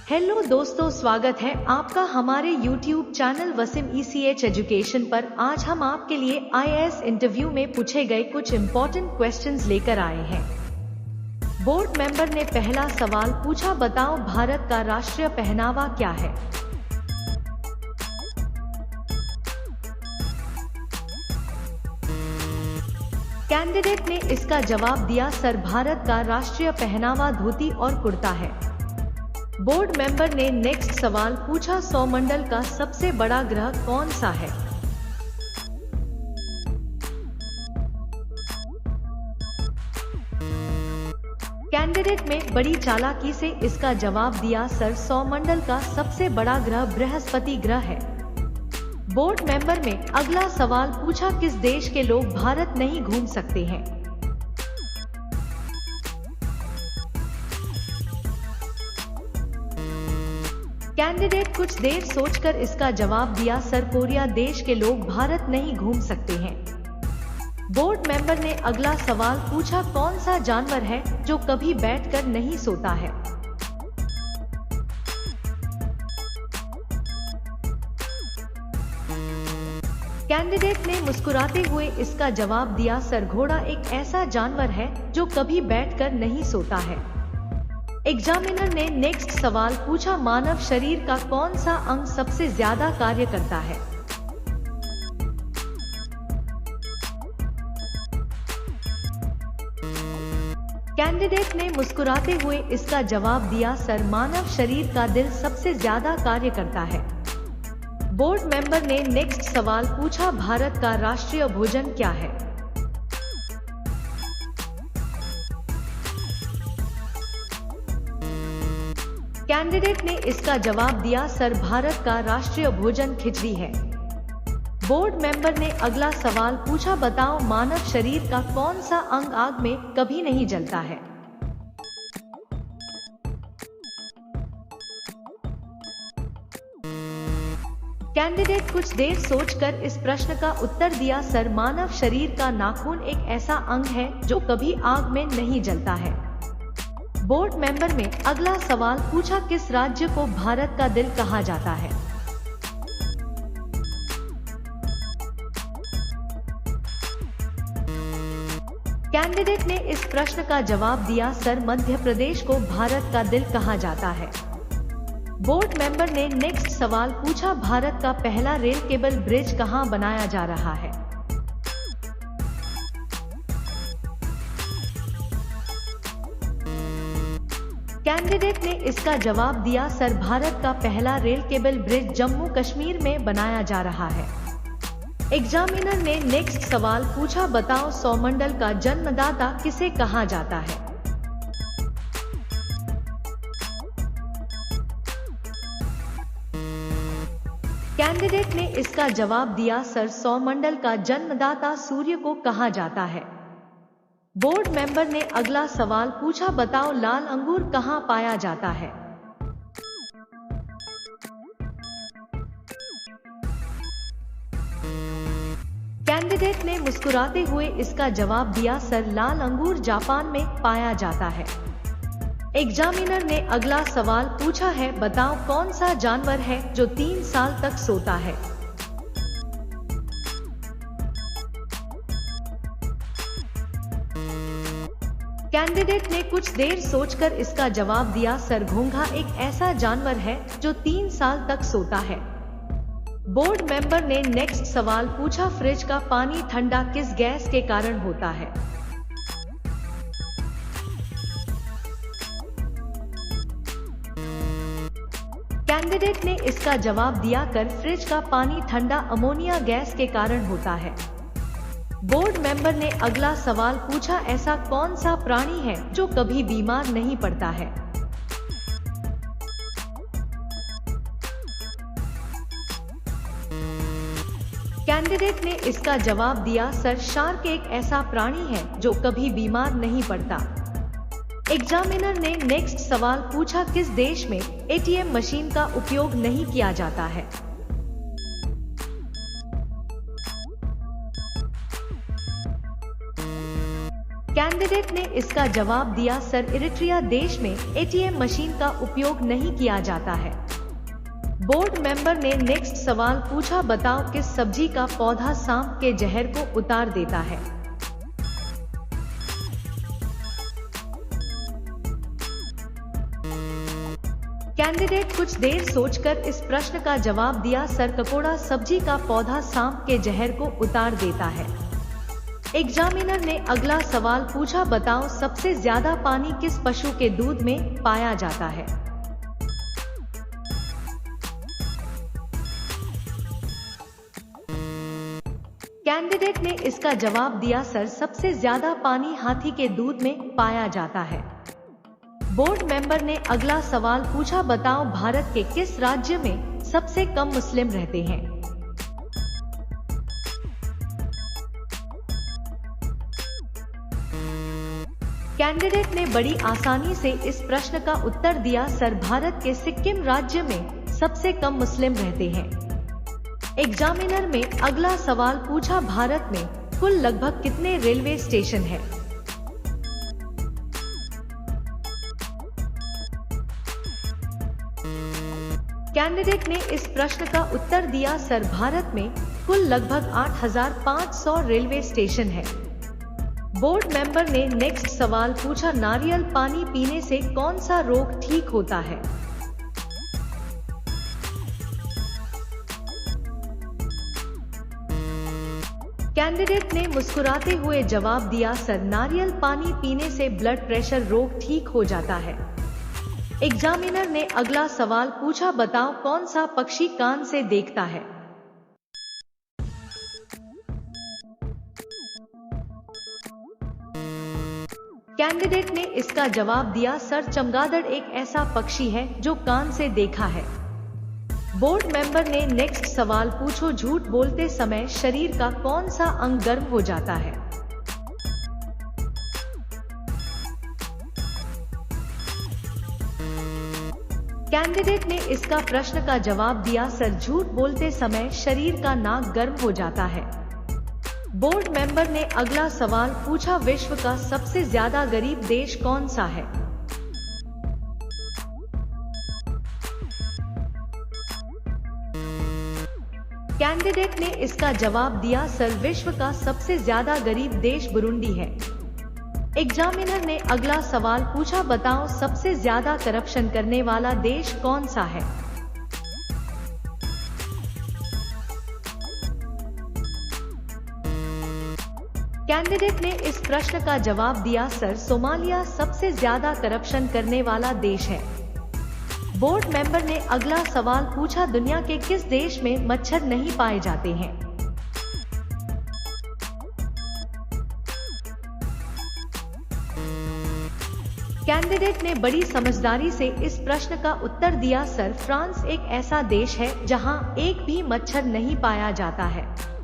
Hello दोस्तों, स्वागत है आपका हमारे YouTube channel Wasim ECH education पर। आज हम आपके लिए IAS इंटरव्यू में पूछे गए कुछ इम्पोर्टेंट क्वेश्चंस लेकर आए हैं। बोर्ड मेंबर ने पहला सवाल पूछा, बताओ भारत का राष्ट्रीय पहनावा क्या है। कैंडिडेट ने इसका जवाब दिया, सर भारत का राष्ट्रीय पहनावा धोती और कुर्ता है। बोर्ड मेंबर ने नेक्स्ट सवाल पूछा, सौरमंडल का सबसे बड़ा ग्रह कौन सा है। कैंडिडेट ने बड़ी चालाकी से इसका जवाब दिया, सर सौरमंडल का सबसे बड़ा ग्रह बृहस्पति ग्रह है। बोर्ड मेंबर ने अगला सवाल पूछा, किस देश के लोग भारत नहीं घूम सकते हैं। कैंडिडेट कुछ देर सोचकर इसका जवाब दिया, सर कोरिया देश के लोग भारत नहीं घूम सकते हैं। बोर्ड मेंबर ने अगला सवाल पूछा, कौन सा जानवर है जो कभी बैठकर नहीं सोता है। कैंडिडेट ने मुस्कुराते हुए इसका जवाब दिया, सर घोड़ा एक ऐसा जानवर है जो कभी बैठकर नहीं सोता है। एग्जामिनर ने नेक्स्ट सवाल पूछा, मानव शरीर का कौन सा अंग सबसे ज्यादा कार्य करता है। कैंडिडेट ने मुस्कुराते हुए इसका जवाब दिया, सर मानव शरीर का दिल सबसे ज्यादा कार्य करता है। बोर्ड मेंबर ने नेक्स्ट सवाल पूछा, भारत का राष्ट्रीय भोजन क्या है। कैंडिडेट ने इसका जवाब दिया, सर भारत का राष्ट्रीय भोजन खिचड़ी है। बोर्ड मेंबर ने अगला सवाल पूछा, बताओ मानव शरीर का कौन सा अंग आग में कभी नहीं जलता है। कैंडिडेट कुछ देर सोचकर इस प्रश्न का उत्तर दिया, सर मानव शरीर का नाखून एक ऐसा अंग है जो कभी आग में नहीं जलता है। बोर्ड मेंबर में अगला सवाल पूछा, किस राज्य को भारत का दिल कहा जाता है। कैंडिडेट ने इस प्रश्न का जवाब दिया, सर मध्य प्रदेश को भारत का दिल कहा जाता है। बोर्ड मेंबर ने नेक्स्ट सवाल पूछा, भारत का पहला रेल केबल ब्रिज कहां बनाया जा रहा है। कैंडिडेट ने इसका जवाब दिया, सर भारत का पहला rail cable bridge Jammu Kashmir में बनाया जा रहा है। एग्जामिनर ने नेक्स्ट सवाल पूछा, बताओ सौरमंडल का जन्मदाता किसे कहा जाता है। कैंडिडेट ने इसका जवाब दिया, सर सौरमंडल का जन्मदाता सूर्य को कहा जाता है। बोर्ड मेंबर ने अगला सवाल पूछा, बताओ लाल अंगूर कहां पाया जाता है। कैंडिडेट ने मुस्कुराते हुए इसका जवाब दिया, सर लाल अंगूर जापान में पाया जाता है। एग्जामिनर ने अगला सवाल पूछा है, बताओ कौन सा जानवर है जो 3 साल तक सोता है। कैंडिडेट ने कुछ देर सोचकर इसका जवाब दिया, सर घोंघा एक ऐसा जानवर है जो 3 साल तक सोता है। बोर्ड मेंबर ने नेक्स्ट सवाल पूछा, फ्रिज का पानी ठंडा किस गैस के कारण होता है। कैंडिडेट ने इसका जवाब दिया, कर फ्रिज का पानी ठंडा अमोनिया गैस के कारण होता है। बोर्ड मेंबर ने अगला सवाल पूछा, ऐसा कौन सा प्राणी है जो कभी बीमार नहीं पड़ता है। कैंडिडेट ने इसका जवाब दिया, सर शार्क एक ऐसा प्राणी है जो कभी बीमार नहीं पड़ता। एग्जामिनर ने नेक्स्ट सवाल पूछा, किस देश में ATM मशीन का उपयोग नहीं किया जाता है। कैंडिडेट कैंडिडेट ने इसका जवाब दिया, सर इरिट्रिया देश में एटीएम मशीन का उपयोग नहीं किया जाता है। बोर्ड मेंबर ने नेक्स्ट सवाल पूछा, बताओ किस सब्जी का पौधा सांप के जहर को उतार देता है। कैंडिडेट कुछ देर सोचकर इस प्रश्न का जवाब दिया, सर ककोड़ा सब्जी का पौधा सांप के जहर को उतार देता है। एग्जामिनर ने अगला सवाल पूछा, बताओ सबसे ज्यादा पानी किस पशु के दूध में पाया जाता है। कैंडिडेट ने इसका जवाब दिया, सर सबसे ज्यादा पानी हाथी के दूध में पाया जाता है। बोर्ड मेंबर ने अगला सवाल पूछा, बताओ भारत के किस राज्य में सबसे कम मुस्लिम रहते हैं। कैंडिडेट ने बड़ी आसानी से इस प्रश्न का उत्तर दिया, सर भारत के सिक्किम राज्य में सबसे कम मुस्लिम रहते हैं। एग्जामिनर में अगला सवाल पूछा, भारत में कुल लगभग कितने रेलवे स्टेशन हैं? कैंडिडेट ने इस प्रश्न का उत्तर दिया, सर भारत में कुल लगभग 8,500 रेलवे स्टेशन है। बोर्ड मेंबर ने नेक्स्ट सवाल पूछा, नारियल पानी पीने से कौन सा रोग ठीक होता है। कैंडिडेट ने मुस्कुराते हुए जवाब दिया, सर नारियल पानी पीने से ब्लड प्रेशर रोग ठीक हो जाता है। एग्जामिनर ने अगला सवाल पूछा, बताओ कौन सा पक्षी कान से देखता है। कैंडिडेट ने इसका जवाब दिया, सर चमगादड़ एक ऐसा पक्षी है जो कान से देखा है। बोर्ड मेंबर ने नेक्स्ट सवाल पूछो, झूठ बोलते समय शरीर का कौन सा अंग गर्म हो जाता है। कैंडिडेट ने इसका प्रश्न का जवाब दिया, सर झूठ बोलते समय शरीर का नाक गर्म हो जाता है। बोर्ड मेंबर ने अगला सवाल पूछा, विश्व का सबसे ज्यादा गरीब देश कौन सा है। कैंडिडेट ने इसका जवाब दिया, सर विश्व का सबसे ज्यादा गरीब देश बुरुंडी है। एग्जामिनर ने अगला सवाल पूछा, बताओ सबसे ज्यादा करप्शन करने वाला देश कौन सा है। कैंडिडेट ने इस प्रश्न का जवाब दिया, सर सोमालिया सबसे ज्यादा करप्शन करने वाला देश है। बोर्ड मेंबर ने अगला सवाल पूछा, दुनिया के किस देश में मच्छर नहीं पाए जाते हैं। कैंडिडेट ने बड़ी समझदारी से इस प्रश्न का उत्तर दिया, सर फ्रांस एक ऐसा देश है जहां एक भी मच्छर नहीं पाया जाता है।